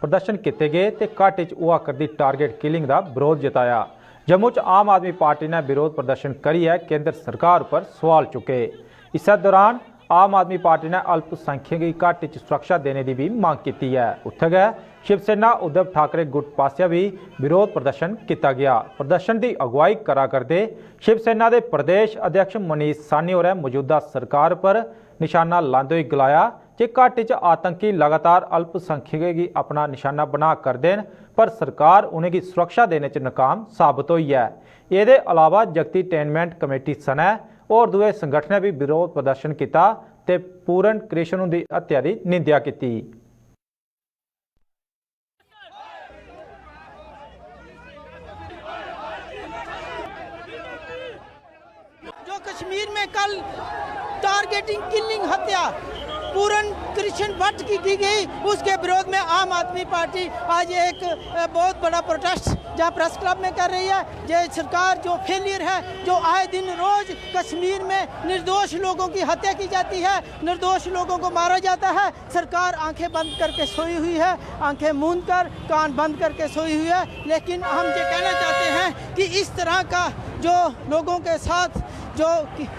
प्रदर्शन किए गए तो घाट च हुआ करती टारगेट किलिंग का विरोध जताया। जम्मू च आम आदमी पार्टी ने विरोध प्रदर्शन करिए केंद्र सरकार पर सवाल चुके। इस दौरान आम आदमी पार्टी ने अल्पसंख्यक की घाट च सुरक्षा देने की भी मांग की है। उत्थे गए शिवसेना उद्धव ठाकरे गुट पासिया भी विरोध प्रदर्शन किया गया। प्रदर्शन की अगुवाई करा करते शिवसेना के प्रदेश अध्यक्ष मनीष सानी होरें मौजूदा सरकार पर निशाना लाते हुए गलाया कि घाट च आतंकी लगातार अल्पसंख्यक की अपना निशाना बना कर देन पर सरकार उन्हें सुरक्षा देने च नाकाम साबित हुई है। ये अलावा जगती टेनमेंट कमेटी सने और दूसरे संगठन भी विरोध प्रदर्शन किया ते पूरन कृष्ण की हत्या की निंदा की। जो कश्मीर में कल टारगेटिंग किलिंग हत्या पूरन कृष्ण भट्ट की गई, उसके विरोध में आम आदमी पार्टी आज एक बहुत बड़ा प्रोटेस्ट जहां प्रेस क्लब में कर रही है। ये सरकार जो फेलियर है, जो आए दिन रोज कश्मीर में निर्दोष लोगों की हत्या की जाती है, निर्दोष लोगों को मारा जाता है, सरकार आंखें बंद करके सोई हुई है, आंखें मूंद कर कान बंद करके सोई हुई है। लेकिन हम ये कहना चाहते हैं कि इस तरह का जो लोगों के साथ जो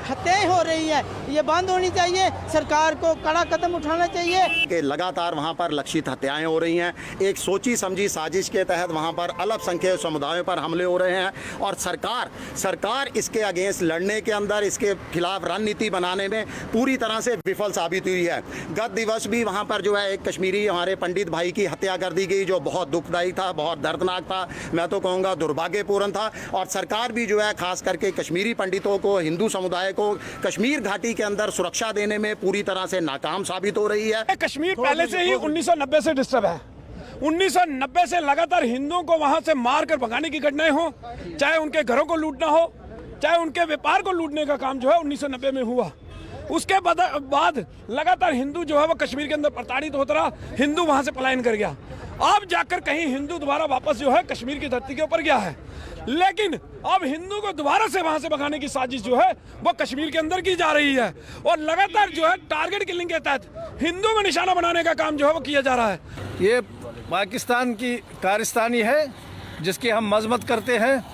हत्याएं हो रही है ये बंद होनी चाहिए। सरकार को कड़ा कदम उठाना चाहिए कि लगातार वहां पर लक्षित हत्याएं हो रही हैं। एक सोची समझी साजिश के तहत वहां पर अल्पसंख्यक समुदायों पर हमले हो रहे हैं और सरकार इसके अगेंस्ट लड़ने के अंदर, इसके खिलाफ रणनीति बनाने में पूरी तरह से विफल साबित हुई है। गत दिवस भी वहां पर जो है एक कश्मीरी हमारे पंडित भाई की हत्या कर दी गई, जो बहुत दुखदायी था, बहुत दर्दनाक था, मैं तो कहूँगा दुर्भाग्यपूर्ण था। और सरकार भी जो है खास करके कश्मीरी पंडितों को, हिंदू समुदाय को कश्मीर घाटी के अंदर सुरक्षा देने में पूरी तरह से नाकाम साबित हो रही है। कश्मीर पहले से ही 1990 से डिस्टर्ब है। 1990 से लगातार हिंदुओं को वहां से मार कर भगाने की घटनाएं हो, चाहे उनके घरों को लूटना हो, चाहे उनके व्यापार को लूटने का काम जो है 1990 में हुआ। उसके बाद लगातार हिंदू जो है वो कश्मीर के अंदर प्रताड़ित होता रहा, हिंदू वहां से पलायन कर गया। अब जाकर कहीं हिंदू दोबारा वापस जो है कश्मीर की धरती के ऊपर गया है, लेकिन अब हिंदू को दोबारा से वहां से भगाने की साजिश जो है वो कश्मीर के अंदर की जा रही है और लगातार जो है टारगेट किलिंग के तहत हिंदू को निशाना बनाने का काम जो है वो किया जा रहा है। ये पाकिस्तान की कारस्तानी है जिसकी हम मजम्मत करते हैं।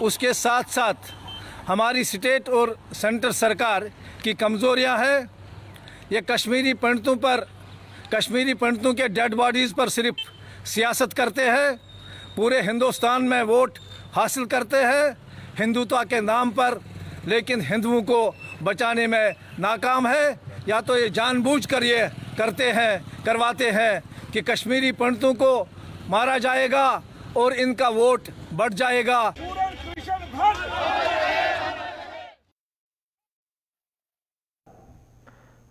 उसके साथ साथ हमारी स्टेट और सेंटर सरकार की कमजोरियां हैं। ये कश्मीरी पंडितों के डेड बॉडीज़ पर सिर्फ सियासत करते हैं, पूरे हिंदुस्तान में वोट हासिल करते हैं हिंदुत्व के नाम पर, लेकिन हिंदुओं को बचाने में नाकाम है। या तो ये जानबूझकर ये करवाते हैं कि कश्मीरी पंडितों को मारा जाएगा और इनका वोट बढ़ जाएगा।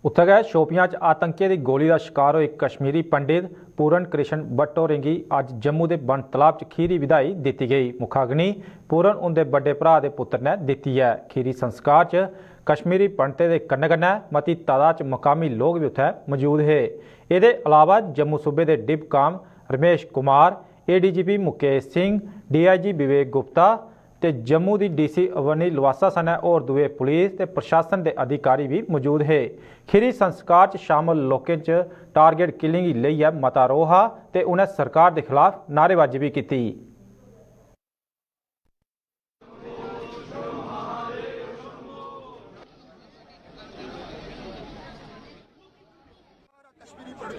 उत्थे गए शोपियां च आतंकियों की गोली का शिकार हुए कश्मीरी पंडित पूरन कृष्ण भट्ट होरें गी अज जम्मू के बन तलाब च खीरी विदाई दी गई। मुखाग्नि पूरन उनके बड़े भरा के पुत्र ने दी है। खीरी संस्कार च कश्मीरी पंडितें के कन्नै कन्नै मती तादाद च मकामी लोग भी उत्थे मौजूद है। ये अलावा जम्मू सूबे के डिप काम रमेश कुमार, ADGP मुकेश सिंह, DIG विवेक गुप्ता ते जम्मू की DC अवनी लवासा सने और दूए पुलिस ते प्रशासन के अधिकारी भी मौजूद है। खीरी संस्कार च शामिल लोकें च टारगेट किलिंग लेइयै मता रोहा ते उन्हें सरकार के खिलाफ नारेबाजी भी की।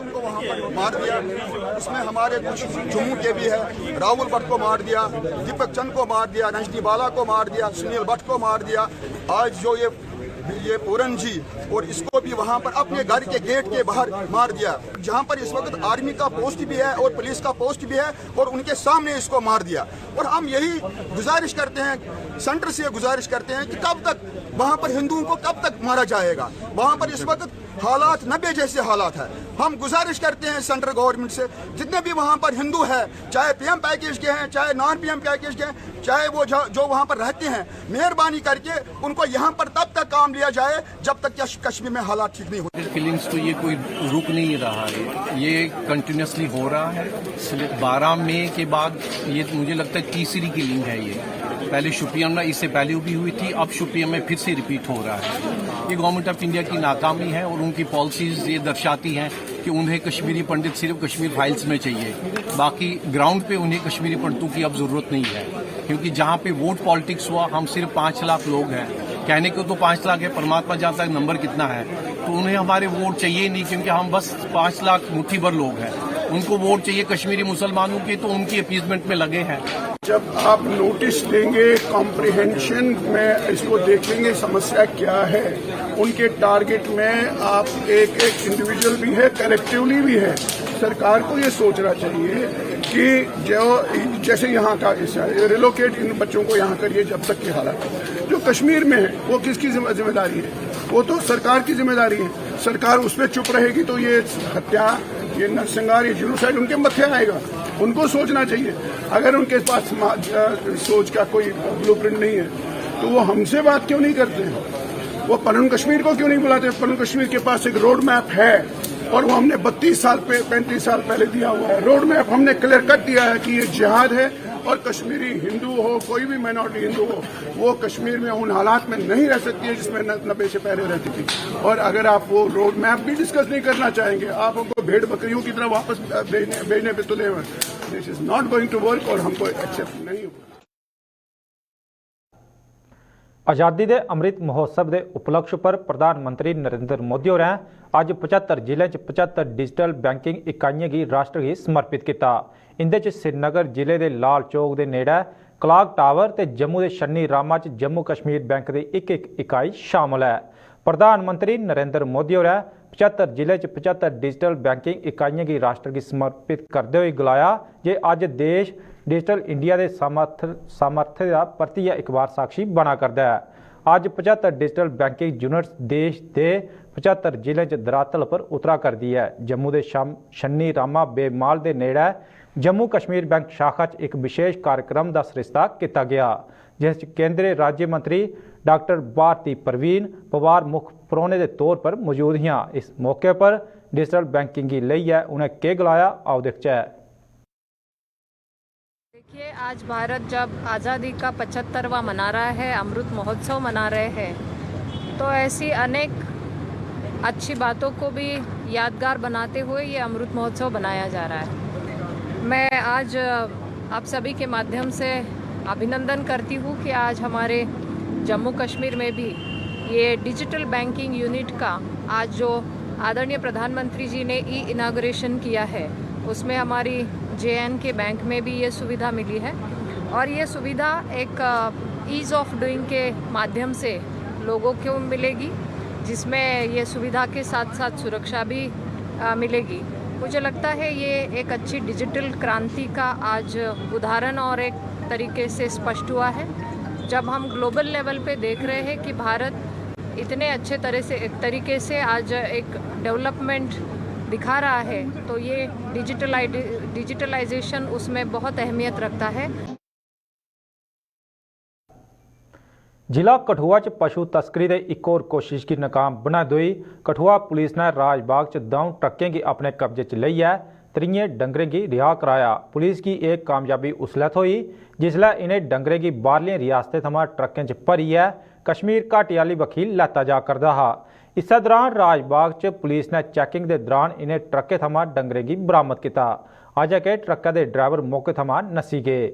को वहाँ पर मार दिया। इसमें हमारे कुछ जम्मू के भी है, राहुल भट्ट को मार दिया, दीपक चंद को मार दिया, रंजनी बाला को मार दिया, सुनील भट्ट को मार दिया। आज जो ये पूरन जी और इसको भी वहाँ पर अपने घर के गेट के बाहर मार दिया, जहाँ पर इस वक्त आर्मी का पोस्ट भी है और पुलिस का पोस्ट भी है और उनके सामने इसको मार दिया। और हम यही गुजारिश करते हैं, सेंटर से गुजारिश करते हैं कि कब तक वहाँ पर हिंदुओं को कब तक मारा जाएगा। वहाँ पर इस वक्त हालात 90 जैसे हालात है। हम गुजारिश करते हैं सेंट्रल गवर्नमेंट से, जितने भी वहाँ पर हिंदू है, चाहे PM पैकेज के हैं, चाहे नॉन PM पैकेज के हैं, चाहे वो जो वहाँ पर रहते हैं, मेहरबानी करके उनको यहाँ पर तब तक काम लिया जाए जब तक कश्मीर में हालात ठीक नहीं होते। किलिंग्स तो ये कोई रुक नहीं रहा है, ये कंटिन्यूसली हो रहा है। 12 मई के बाद ये मुझे लगता है तीसरी किलिंग है। ये पहले शोपियां में इससे पहले भी हुई थी, अब शोपियां में फिर से रिपीट हो रहा है। ये गवर्नमेंट ऑफ इंडिया की नाकामी है और उनकी पॉलिसीज ये दर्शाती हैं कि उन्हें कश्मीरी पंडित सिर्फ कश्मीर फाइल्स में चाहिए, बाकी ग्राउंड पे उन्हें कश्मीरी पंडितों की अब जरूरत नहीं है, क्योंकि जहाँ पे वोट पॉलिटिक्स हुआ हम सिर्फ 5 लाख लोग हैं। कहने को तो 5 लाख है, परमात्मा जानता है नंबर कितना है। तो उन्हें हमारे वोट चाहिए ही नहीं, क्योंकि हम बस 5 लाख मुट्ठी भर लोग हैं। उनको वोट चाहिए कश्मीरी मुसलमानों के, तो उनकी अपीजमेंट में लगे हैं। जब आप नोटिस देंगे, कॉम्प्रिहेंशन में इसको देखेंगे समस्या क्या है, उनके टारगेट में आप एक इंडिविजुअल भी है, कलेक्टिवली भी है। सरकार को ये सोचना चाहिए कि जो जैसे यहाँ का रिलोकेट इन बच्चों को यहाँ करिए जब तक की हालत जो कश्मीर में है वो किसकी जिम्मेदारी है? वो तो सरकार की जिम्मेदारी है। सरकार उस पर चुप रहेगी तो ये हत्या, ये नरसंहार, ये जेनोसाइड उनके मत्थे आएगा। उनको सोचना चाहिए। अगर उनके पास सोच का कोई ब्लूप्रिंट नहीं है तो वो हमसे बात क्यों नहीं करते हैं? वो पनन कश्मीर को क्यों नहीं बुलाते? पनन कश्मीर के पास एक रोड मैप है और वो हमने 35 साल पहले दिया हुआ है। रोड मैप हमने क्लियर कट दिया है कि ये जिहाद है और कश्मीरी हिंदू हो, कोई भी माइनॉरिटी हिंदू हो, वो कश्मीर में उन हालात में नहीं रह सकती है जिसमें 90 से पहले रहती थी। और अगर आप वो रोड मैप भी डिस्कस नहीं करना चाहेंगे, आप उनको भेड़ बकरियों की तरह वापस भेजने पे तुले हुए, this is not going to work और हमको एक्सेप्ट नहीं होगा। आज़ादी के अमृत महोत्सव के उपलक्ष्य पर प्रधानमंत्री नरेंद्र मोदी होरें अज 75 जिले 75 डिजिटल बैंकिंग इकाइयां की राष्ट्र गी समर्पित किया। इंदे च श्रीनगर जिले के लाल चौक के नेड़े क्लॉक टावर ते जम्मू के शन्नी रामा च जम्मू कश्मीर बैंक की एक इकाई शामिल है। प्रधानमंत्री नरेंद्र मोदी होरें 75 जिले 75 डिजिटल बैंकिंग इकाइयां की राष्ट्र की समर्पित करते हुए गलाया जे अज देश डिजिटल इंडिया के सामर्थ्य का प्रतिया एक बार साक्षी बना करता है। अज 75 डिजिटल बैंकिंग यूनिट्स देश के 75 जिले धरातल पर उतरा कर दी है। जम्मू के शन्नी रामा बेमाल के नेड़े जम्मू कश्मीर बैंक शाखा च एक विशेष कार्यक्रम का सरिस्ता किया गया, जिस केंद्रीय राज्य मंत्री डॉक्टर भारती परवीन पवार मुख्य परौने के तौर पर मौजूद हैं। इस मौके पर डिजिटल बैंकिंग की लई उन्हें के गलाया, आओ देखते हैं। देखिए, आज भारत जब आज़ादी का 75वां मना रहा है, अमृत महोत्सव मना रहे हैं, तो ऐसी अनेक अच्छी बातों को भी यादगार बनाते हुए ये अमृत महोत्सव बनाया जा रहा है। मैं आज आप सभी के माध्यम से अभिनंदन करती हूँ कि आज हमारे जम्मू कश्मीर में भी ये डिजिटल बैंकिंग यूनिट का आज जो आदरणीय प्रधानमंत्री जी ने इनाग्रेशन किया है, उसमें हमारी JNK बैंक में भी ये सुविधा मिली है। और ये सुविधा एक ईज़ ऑफ डूइंग के माध्यम से लोगों को मिलेगी, जिसमें ये सुविधा के साथ साथ सुरक्षा भी मिलेगी। मुझे लगता है ये एक अच्छी डिजिटल क्रांति का आज उदाहरण और एक तरीके से स्पष्ट हुआ है। जब हम ग्लोबल लेवल पे देख रहे हैं कि भारत इतने अच्छे तरीके से आज एक डेवलपमेंट दिखा रहा है, तो ये डिजिटलाइजेशन उसमें बहुत अहमियत रखता है। जिला कठुआ च पशु तस्करी की एक और कोशिश की नाकाम बना दोई कठुआ पुलिस ने राजबाग च 2 ट्रकें की अपने कब्जे च लई है, 3 डंगरें की रिहा कराया। पुलिस की एक कामयाबी उसलै थोई जिसलै इन्हें डंगरें की बाहरलियां रियासतें थमां ट्रकें च भरी है कश्मीर घाटी आली बखी लैता जा करदा हा। इस दौरान राजबाग च पुलिस ने चैकिंग के दौरान इन्हें ट्रकें थमां डंगरें की बरामद किया। अज के ट्रकै के ड्राइवर मौके थमां नस्सी गए।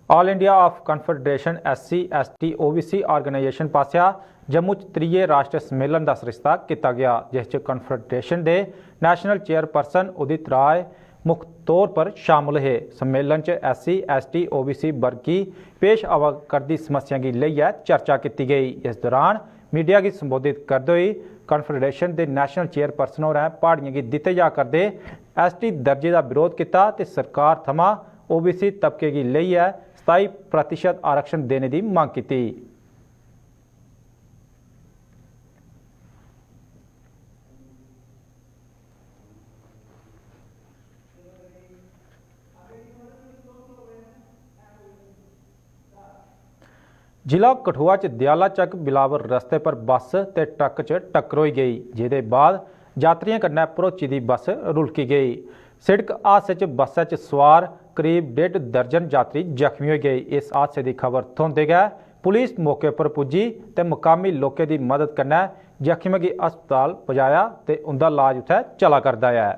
All India of confederation SC ST OBC organisation पासिया जम्मू च 3 राष्ट्रीय सम्मेलन का सरिस्ता किया गया, जिस कन्फेडरेशन के नैशनल चेयरपर्सन उदित राय मुख्य तौर पर शामिल है। सम्मेलन च SC ST OBC वर्ग की पेश आवा करदी समस्या की लेइयै चर्चा की गई। इस दौरान मीडिया की संबोधित करते हुए कन्फेडरेशन के नैशनल चेयरपर्सन होरें पहाड़ियों की दिते जा करदे ST दर्जे का विरोध किया ते सरकार थमां OBC तबके की लेइयै 27% आरक्षण देने की मांग की। ਜ਼ਿਲ੍ਹਾ ਕਠੂਆ 'ਚ ਦਿਆਲਾ ਚੱਕ ਬਿਲਾਵਰ ਰਸਤੇ ਪਰ ਬੱਸ ਤੇ ਟਰੱਕ 'ਚ ਟੱਕਰ ਹੋਈ ਗਈ, ਜਿਹਦੇ ਬਾਅਦ ਯਾਤਰੀਆਂ ਕन्नै भरोची दी बस रुलकी गई। सिड़क हादसे 'ਚ ਬੱਸ 'ਚ सवार करीब 1.5 दर्जन यात्री जख्मी हो गए। इस हादसे की खबर थोंदे गै पुलिस मौके पर पुजी ते मुकामी लोकें की मदद कन्नै जख्मियों की अस्पताल पजाया ते उनका इलाज उत्थे चला करदा है।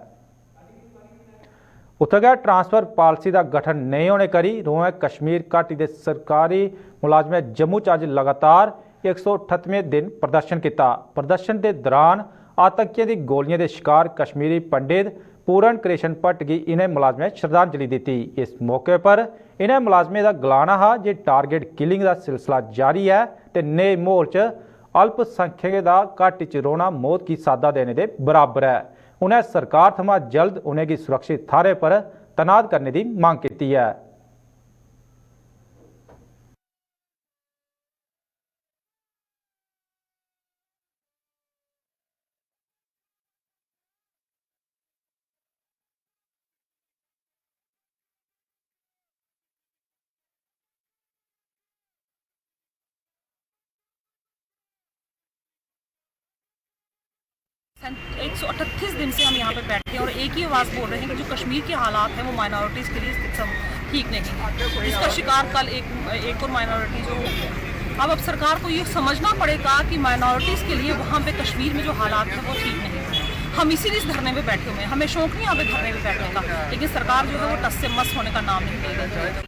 उत्थे गै ट्रांसफर पॉलिसी का गठन नहीं होने करी रोए कश्मीर घाटी के सरकारी मुलाजमें जम्मू च अज लगातार 138वें दिन प्रदर्शन किया। प्रदर्शन के दौरान आतंकियों की गोलियों के शिकार कश्मीरी पंडित पूरन कृष्ण भट्ट की इन्हें मुलाजमें श्रद्धांजलि दी। इस मौके पर इन्हें मुलाजमें का गलाना है जे टारगेट किलिंग का सिलसिला जारी है तो नए माहौल च अल्पसंख्यकें का घाटी च रोना मौत की सादा देने के बराबर है। उन्हें सरकार थमां जल्द उन्हें की सुरक्षित थारे पर तैनात करने की मांग की है। सन 138 दिन से हम यहाँ पे बैठे हैं और एक ही आवाज़ बोल रहे हैं कि जो कश्मीर के हालात हैं वो माइनॉरिटीज़ के लिए ठीक नहीं। इसका शिकार कल एक और माइनॉरिटी जो हो गया। अब सरकार को ये समझना पड़ेगा कि माइनॉरिटीज़ के लिए वहाँ पे कश्मीर में जो हालात हैं वो ठीक नहीं। हम इसीलिए इस धरने में बैठे हुए हैं। हमें शौक नहीं यहाँ पे धरने में बैठने का, लेकिन सरकार जो है वो टस से मस होने का नाम नहीं ले रही।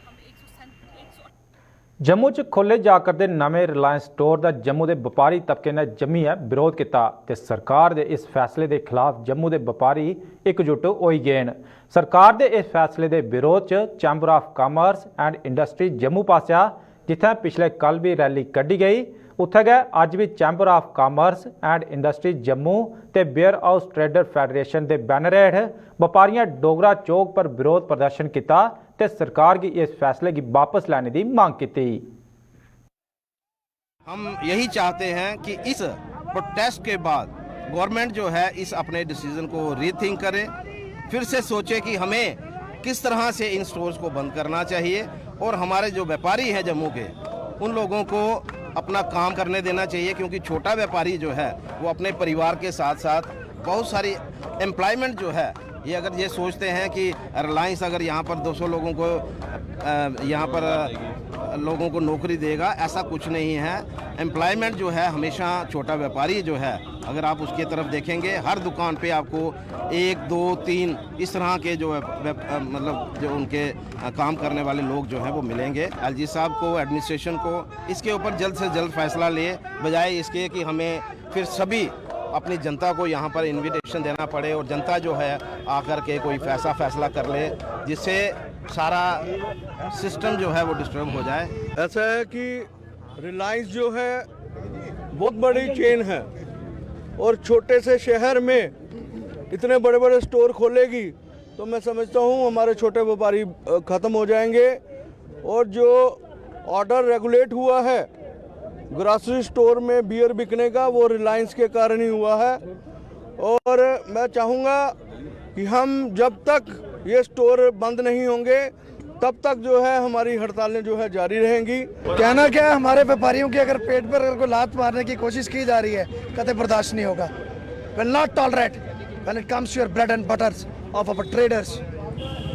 जम्मू च खोले जा करदे नवे रिलायंस स्टोर का जम्मू के व्यापारी तबके ने जम्मी है विरोध किया ते सरकार के इस फैसले के खिलाफ जम्मू के व्यापारी एकजुट हो गए हैं। सरकार के इस फैसले के विरोध च chamber of commerce and industry Jammu Passia जिथे पिछले कल भी रैली कढ़ी गई, उत्थे गए अज भी chamber of commerce and industry Jammu ते वेयर हाउस ट्रेडर फेडरेशन के बैनर हेठ व्यापारियों डोगरा चौक पर विरोध प्रदर्शन किया ते सरकार की इस फैसले की वापस लेने की मांग की। हम यही चाहते हैं कि इस प्रोटेस्ट के बाद गवर्नमेंट जो है इस अपने डिसीजन को रीथिंक करे, फिर से सोचे कि हमें किस तरह से इन स्टोर्स को बंद करना चाहिए और हमारे जो व्यापारी हैं जम्मू के उन लोगों को अपना काम करने देना चाहिए, क्योंकि छोटा व्यापारी जो है वो अपने परिवार के साथ साथ बहुत सारी एम्प्लॉयमेंट जो है ये अगर ये सोचते हैं कि रिलायंस अगर यहाँ पर 200 लोगों को यहाँ पर लोगों को नौकरी देगा, ऐसा कुछ नहीं है। एम्प्लॉयमेंट जो है हमेशा छोटा व्यापारी जो है अगर आप उसकी तरफ देखेंगे हर दुकान पे आपको 1, 2, 3 इस तरह के जो मतलब जो उनके काम करने वाले लोग जो हैं वो मिलेंगे। एलजी साहब को, एडमिनिस्ट्रेशन को इसके ऊपर जल्द से जल्द फैसला ले, बजाय इसके कि हमें फिर सभी अपनी जनता को यहाँ पर इनविटेशन देना पड़े और जनता जो है आकर के कोई फैसला कर ले जिससे सारा सिस्टम जो है वो डिस्टर्ब हो जाए। ऐसा है कि रिलायंस जो है बहुत बड़ी चेन है और छोटे से शहर में इतने बड़े बड़े स्टोर खोलेगी तो मैं समझता हूँ हमारे छोटे व्यापारी ख़त्म हो जाएंगे। और जो ऑर्डर रेगुलेट हुआ है ग्रॉसरी स्टोर में बियर बिकने का वो रिलायंस के कारण ही हुआ है। और मैं चाहूँगा कि हम जब तक ये स्टोर बंद नहीं होंगे तब तक जो है हमारी हड़तालें जो है जारी रहेंगी। कहना क्या है, हमारे व्यापारियों के अगर पेट पर अगर कोई लात मारने की कोशिश की जा रही है कतई बर्दाश्त नहीं होगा। Will not tolerate when it comes to your bread and butters of our traders,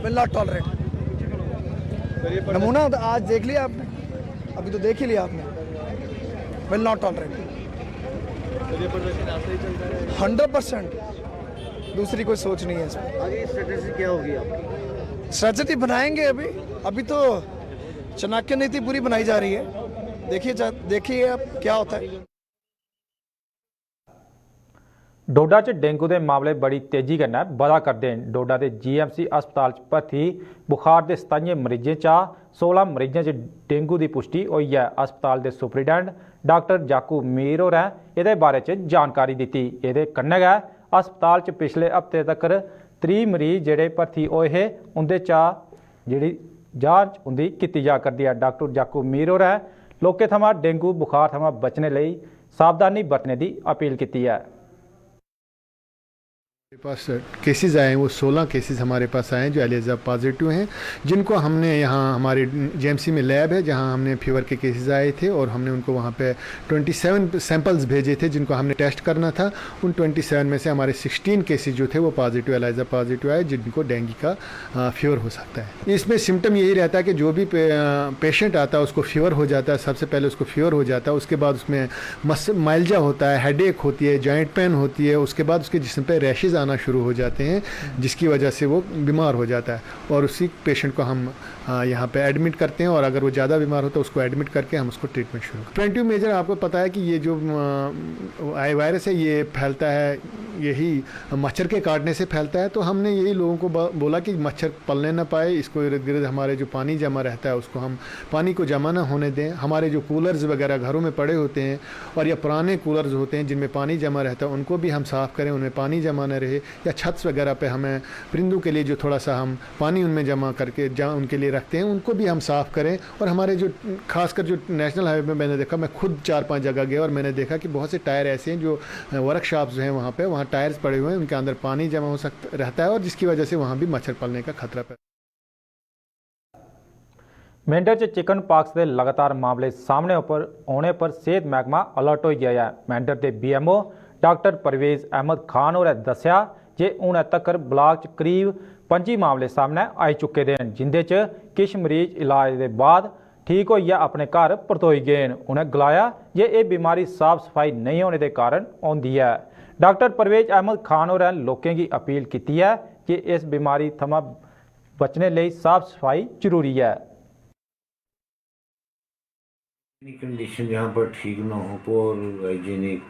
will not tolerate. नमूना आज देख लिया आपने, अभी तो देख ही लिया आपने। Will not tolerate 100%। दूसरी कोई सोच नहीं है इसमें। आगे स्ट्रेटेजी क्या होगी आपकी? स्ट्रेटेजी बनाएंगे अभी तो चाणक्य नीति पूरी बनाई जा रही है। देखिए अब क्या होता है। डोडा च डेंगू के मामले बड़ी तेजी कन्नै बधा करदे न। डोडा के GMC अस्पताल च भर्ती बुखार के 27 मरीजें चा 16 मरीजें च डेंगू की पुष्टि हुई है। अस्पताल के सुपरिटेंडेंट डॉक्टर जाकू मीर होरें इहदे बारे च जानकारी दी। इहदे कन्नै गै अस्पताल च पिछले हफ्ते तक 30 मरीज जेडे भर्ती होए हे उंदे चा जेहड़ी जांच उंदी कीती जा करदी है। डॉक्टर जाकू मीर होरें लोकें थमां डेंगू बुखार थमां बचने लई सावधानी बरतने की अपील की है। पास केसेस आए हैं, वो 16 केसेस हमारे पास आए हैं जो एलिजा पॉजिटिव हैं, जिनको हमने यहाँ हमारे जेएमसी में लैब है जहाँ हमने फीवर के केसेस आए थे और हमने उनको वहाँ पे 27 सैंपल्स भेजे थे जिनको हमने टेस्ट करना था। उन 27 में से हमारे 16 केसेस जो थे वो पॉजिटिव एलिजा पॉजिटिव आए जिनको डेंगू का फीवर हो सकता है। इसमें सिम्टम यही रहता है कि जो भी पेशेंट आता है उसको फीवर हो जाता है, सबसे पहले उसको फीवर हो जाता है, उसके बाद उसमें माइल्जा होता है, हेडेक होती है, जॉइंट पेन होती है, उसके बाद उसके जिस्म पे रैशेज़ आना शुरू हो जाते हैं जिसकी वजह से वो बीमार हो जाता है और उसी पेशेंट को हम यहाँ पे एडमिट करते हैं और अगर वो ज़्यादा बीमार होता है उसको एडमिट करके हम उसको ट्रीटमेंट शुरू करते हैं। प्रिवेंटिव मेजर आपको पता है कि ये जो वायरस है ये फैलता है यही मच्छर के काटने से फैलता है, तो हमने यही लोगों को बोला कि मच्छर पलने ना पाए, इसको इर्द गिर्द हमारे जो पानी जमा रहता है उसको हम पानी को जमा ना होने दें। हमारे जो कूलर्स वगैरह घरों में पड़े होते हैं और या पुराने कूलर्स होते हैं जिनमें पानी जमा रहता है उनको भी हम साफ़ करें, उनमें पानी जमा न रहे। या छत वगैरह पे हमें परिंदों के लिए जो थोड़ा सा हम पानी उनमें जमा करके जहाँ उनके लिए रखते हैं उनको भी हम साफ़ करें। और हमारे जो खासकर जो नेशनल हाईवे में मैंने देखा, मैं खुद 4-5 जगह गया और मैंने देखा कि बहुत से टायर ऐसे हैं जो वर्कशॉप्स हैं वहाँ पे, वहाँ टायर्स पड़े हुए हैं, उनके अंदर पानी जमा हो सकता रहता है और जिसकी वजह से वहाँ भी मच्छर पलने का खतरा पैदा। मेंढर च चिकन पॉक्स के लगातार मामले सामने आने पर सेहत महकमा अलर्ट हो गया है। मेंढर के BMO डॉक्टर परवेज अहमद खान होरें दस्सिया जे हुण तक ब्लाक च करीब 25 मामले सामने आई चुके हैं जिंदे च किश मरीज इलाज के बाद ठीक होइए अपने घर परतोई गए। उन्हें गलाया जे ये बीमारी साफ सफाई नहीं होने के कारण आउंदी है। डॉक्टर परवेज अहमद खान होरें लोगों की अपील की है कि इस बीमारी थमां बचने लिए साफ सफाई जरूरी है। कंडीशन जहाँ पर ठीक ना हो, पोर हाइजीनिक,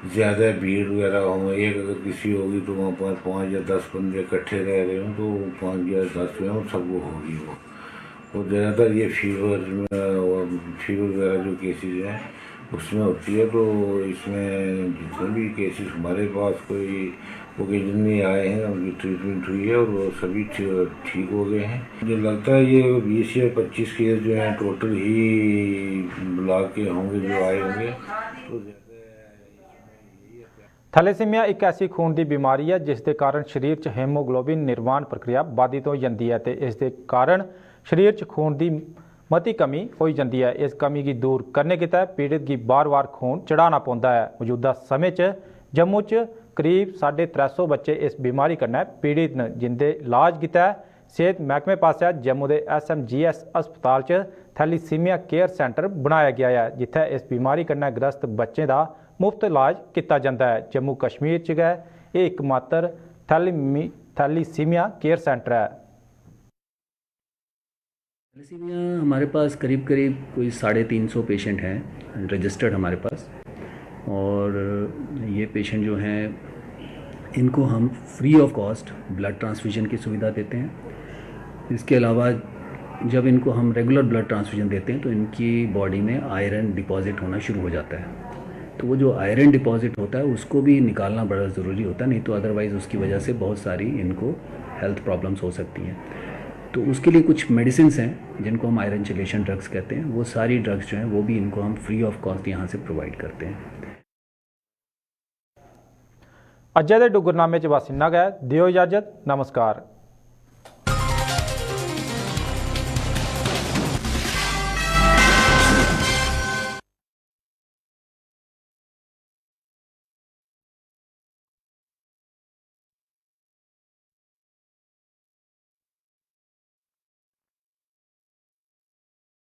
ज़्यादा भीड़ वगैरह हो, एक अगर किसी होगी तो वहाँ पर 5 या 10 बंदे इकट्ठे रह रहे हों तो 5 या 10 में सबको होगी वो। और ज़्यादातर ये फीवर वगैरह जो केसेस हैं उसमें होती है। तो इसमें जितने भी केसेस हमारे पास कोई ओकेजन में आए हैं उनकी ट्रीटमेंट हुई है और वो सभी ठीक हो गए हैं। मुझे लगता है ये 20 या 25 केस जो हैं टोटल ही ब्लॉक के होंगे जो आए होंगे। तो थैलेसीमिया एक ऐसी खून की बीमारी है जिसके कारण शरीर च हेमोग्लोबिन निर्माण प्रक्रिया बाधित हो जाती है तो इसके कारण शरीर च खून की मती कमी हो जाती है। इस कमी की दूर करने के तहत पीड़ित की बार बार खून चढ़ाना पौंदा है। मौजूदा समय च जम्मू च करीब 350 बच्चे इस बीमारी कन्नै पीड़ित न जिंदे इलाज किता सेहत महकमे पासेआ जम्मू के SMGS अस्पताल च थैलीसीमिया केयर सेंटर बनाया गया है जिथे इस बीमारी कन्नै ग्रस्त बच्चों का मुफ्त इलाज किया जाता है। जम्मू कश्मीर च गै ये एकमात्र थैलीसीमिया केयर सेंटर है। थैलेसीमिया हमारे पास करीब कोई 350 पेशेंट हैं रजिस्टर्ड हमारे पास, और ये पेशेंट जो हैं इनको हम free of cost blood transfusion की सुविधा देते हैं। इसके अलावा जब इनको हम रेगुलर ब्लड ट्रांसफ्यूजन देते हैं तो इनकी बॉडी में आयरन डिपॉजिट होना शुरू हो जाता है। तो वो जो आयरन डिपॉजिट होता है उसको भी निकालना बड़ा ज़रूरी होता है, नहीं तो अदरवाइज़ उसकी वजह से बहुत सारी इनको हेल्थ प्रॉब्लम्स हो सकती हैं। तो उसके लिए कुछ मेडिसिन्स हैं जिनको हम आयरन चेलेशन ड्रग्स कहते हैं, वो सारी ड्रग्स जो हैं वो भी इनको हम फ्री ऑफ कॉस्ट यहाँ से प्रोवाइड करते हैं। अज्जे दे डुगरनामे च बस इन्ना गै, दियो इजाजत, नमस्कार।